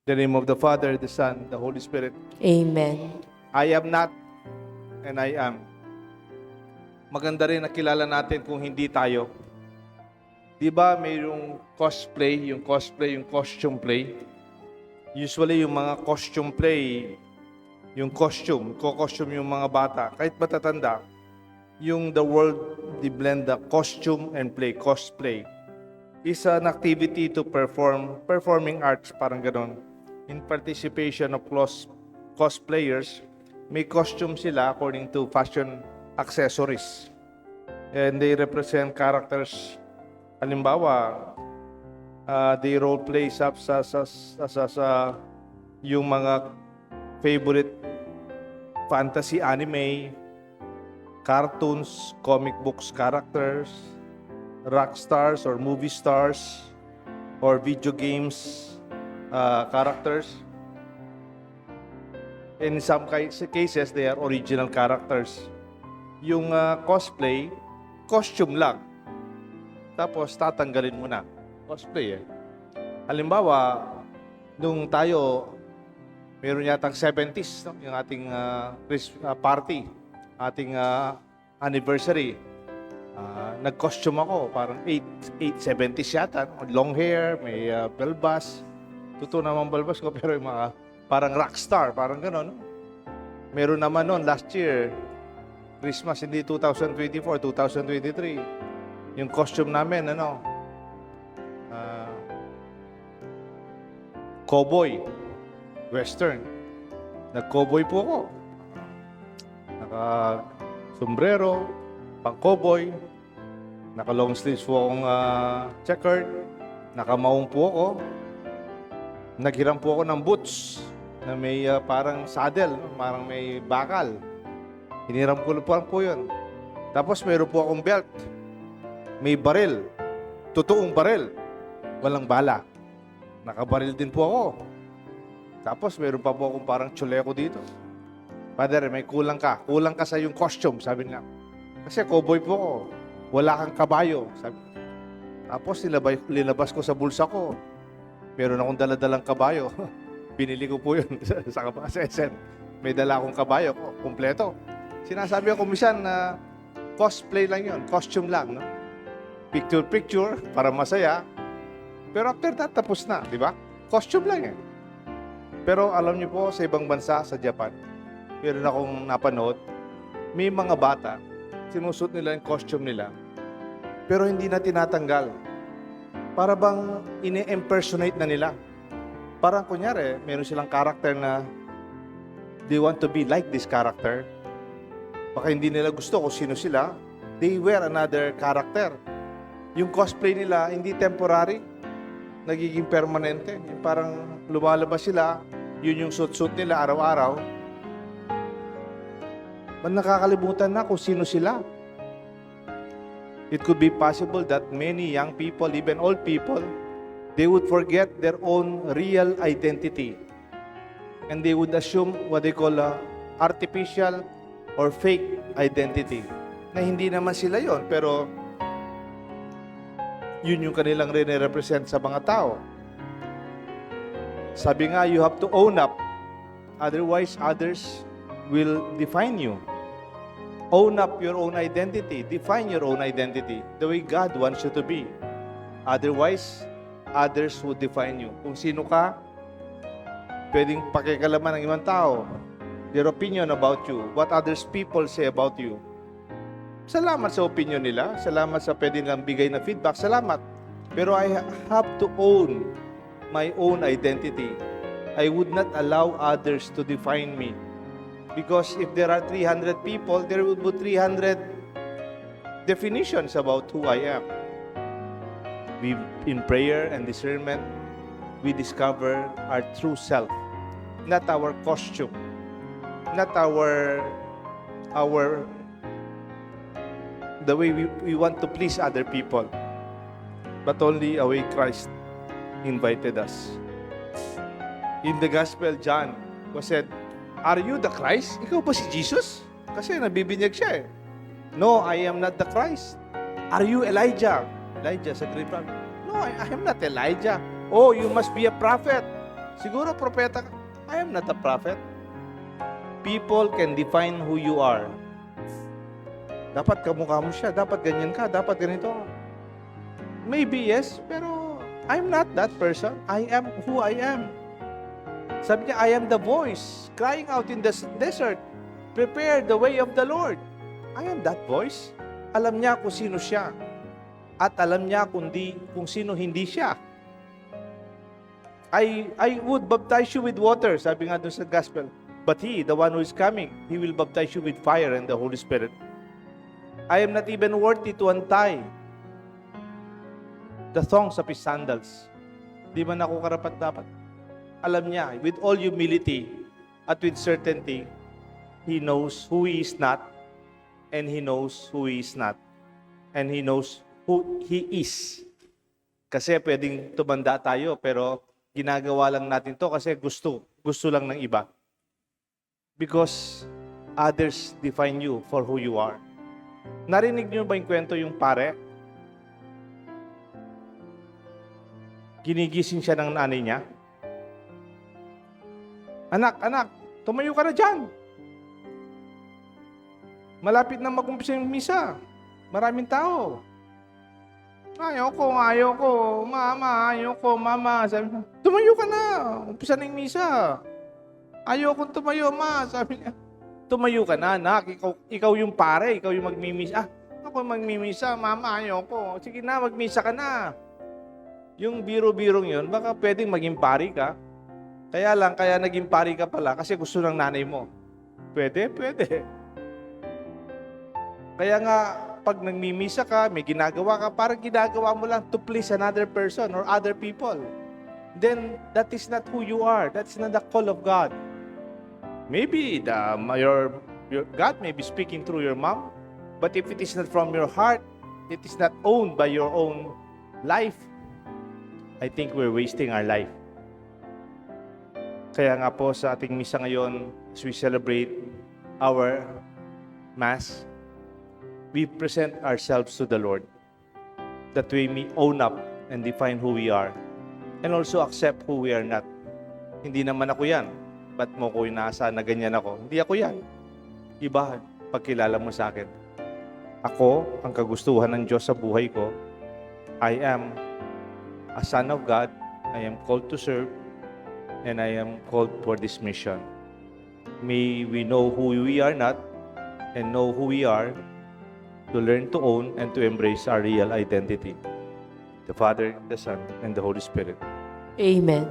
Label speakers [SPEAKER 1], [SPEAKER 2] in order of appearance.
[SPEAKER 1] In the name of the Father, the Son, the Holy Spirit.
[SPEAKER 2] Amen.
[SPEAKER 1] I am not, and I am. Maganda rin na kilala natin kung hindi tayo. Di ba mayroong cosplay, yung costume play? Usually yung mga costume play, yung costume yung mga bata, kahit matatanda, yung the world, they blend the costume and play, cosplay. Is an activity to performing arts, parang ganon. In participation of cosplayers, may costume sila according to fashion accessories. And they represent characters. Halimbawa, they role play sa yung mga favorite fantasy anime, cartoons, comic books characters, rock stars or movie stars, or video games characters. In some cases, they are original characters. Yung cosplay, costume lang. Tapos tatanggalin mo na. Cosplay eh. Halimbawa, nung tayo, meron yatang 70s, no? Yung ating party, ating anniversary. Nag-costume ako, parang 70s yata. Long hair, may balbas. Totoo naman balbas ko, pero yung mga parang rockstar, parang gano'n. Meron naman noon, last year, Christmas, hindi 2024, 2023. Yung costume namin, cowboy, western. Nag-cowboy po ako. Naka-sombrero, pang-cowboy. Naka-long sleeves po akong checkered. Naka-maong po ako. Naghiram po ako ng boots na may parang saddle, parang may bakal. Hiniram ko po yun. Tapos mayroon po akong belt. May baril. Totoong baril. Walang bala. Nakabaril din po ako. Tapos mayroon pa po akong parang chuleko dito. Father, may kulang ka. Kulang ka sa yung costume, sabi niya. Kasi cowboy po ako. Wala kang kabayo. Sabi. Tapos linabas ko sa bulsa ko. Meron akong daladalang kabayo. Binili ko po yun sa SM. May dala akong kabayo. Kompleto. Sinasabi ko, kumisan na cosplay lang yun. Costume lang. No? Picture, para masaya. Pero after that, tapos na. Di ba? Costume lang eh. Pero alam niyo po, sa ibang bansa, sa Japan, meron akong napanood, may mga bata, sinusot nila yung costume nila, pero hindi na tinatanggal. Para bang ini-impersonate na nila. Parang kunyari, meron silang character na they want to be like this character. Baka hindi nila gusto kung sino sila. They wear another character. Yung cosplay nila, hindi temporary. Nagiging permanente. Yung parang lumalabas sila, yun yung suit-suit nila araw-araw. Ba't nakakalimutan na kung sino sila? It could be possible that many young people, even old people, they would forget their own real identity. And they would assume what they call artificial or fake identity. Na hindi naman sila yon, pero yun yung kanilang represent sa mga tao. Sabi nga, you have to own up. Otherwise, others will define you. Own up your own identity. Define your own identity the way God wants you to be. Otherwise, others will define you. Kung sino ka, pwedeng pakikalaman ng ibang tao. Their opinion about you. What others people say about you. Salamat sa opinion nila. Salamat sa pwede nilang bigay na feedback. Salamat. Pero I have to own my own identity. I would not allow others to define me. Because if there are 300 people, there will be 300 definitions about who I am. In prayer and discernment, we discover our true self, not our costume, not the way we want to please other people, but only a way Christ invited us. In the Gospel, John was said, "Are you the Christ?" Ikaw ba si Jesus? Kasi nabibinyag siya eh. "No, I am not the Christ." "Are you Elijah?" Elijah sa Greek prophet. "No, I am not Elijah." "Oh, you must be a prophet." Siguro propeta ka. I am not a prophet. People can define who you are. Dapat kamukha mo siya, dapat ganyan ka, dapat ganito. Maybe yes, pero I'm not that person. I am who I am. Sabi niya, I am the voice crying out in the desert. Prepare the way of the Lord. I am that voice. Alam niya kung sino siya. At alam niya kung sino hindi siya. I would baptize you with water, sabi nga doon sa gospel. But he, the one who is coming, he will baptize you with fire and the Holy Spirit. I am not even worthy to untie the thongs of his sandals. Di man ako karapat dapat. Alam niya, with all humility at with certainty, he knows who he is not, and he knows who he is not, and he knows who he is. Kasi pwedeng tumanda tayo, pero ginagawa lang natin to kasi gusto lang ng iba. Because others define you for who you are. Narinig niyo ba yung kwento yung pare? Ginigising siya ng nanay niya. Anak, tumayo ka na dyan. Malapit na mag-umpisa yung misa. Maraming tao. Ayoko, mama. Sabi niya, tumayo ka na. Umpisa na yung misa. Ayoko tumayo, ma. Sabi niya, tumayo ka na, anak. Ikaw yung pare, ikaw yung magmimisa. Ako magmimisa, mama, ayoko. Sige na, magmisa ka na. Yung biro-birong yun, baka pwedeng maging pari ka. Kaya naging pari ka pala kasi gusto ng nanay mo. Pwede. Kaya nga, pag nagmimisa ka, may ginagawa ka, parang ginagawa mo lang to please another person or other people. Then, that is not who you are. That's not the call of God. Maybe your God may be speaking through your mom, but if it is not from your heart, it is not owned by your own life, I think we're wasting our life. Kaya nga po sa ating misa ngayon, as we celebrate our Mass, we present ourselves to the Lord that we may own up and define who we are and also accept who we are not. Hindi naman ako yan. Ba't mo ko inaasa na ganyan ako? Hindi ako yan. Iba, pagkilala mo sa akin. Ako, ang kagustuhan ng Diyos sa buhay ko, I am a son of God. I am called to serve and I am called for this mission. May we know who we are not and know who we are, to learn to own and to embrace our real identity. The Father, the Son, and the Holy Spirit.
[SPEAKER 2] Amen.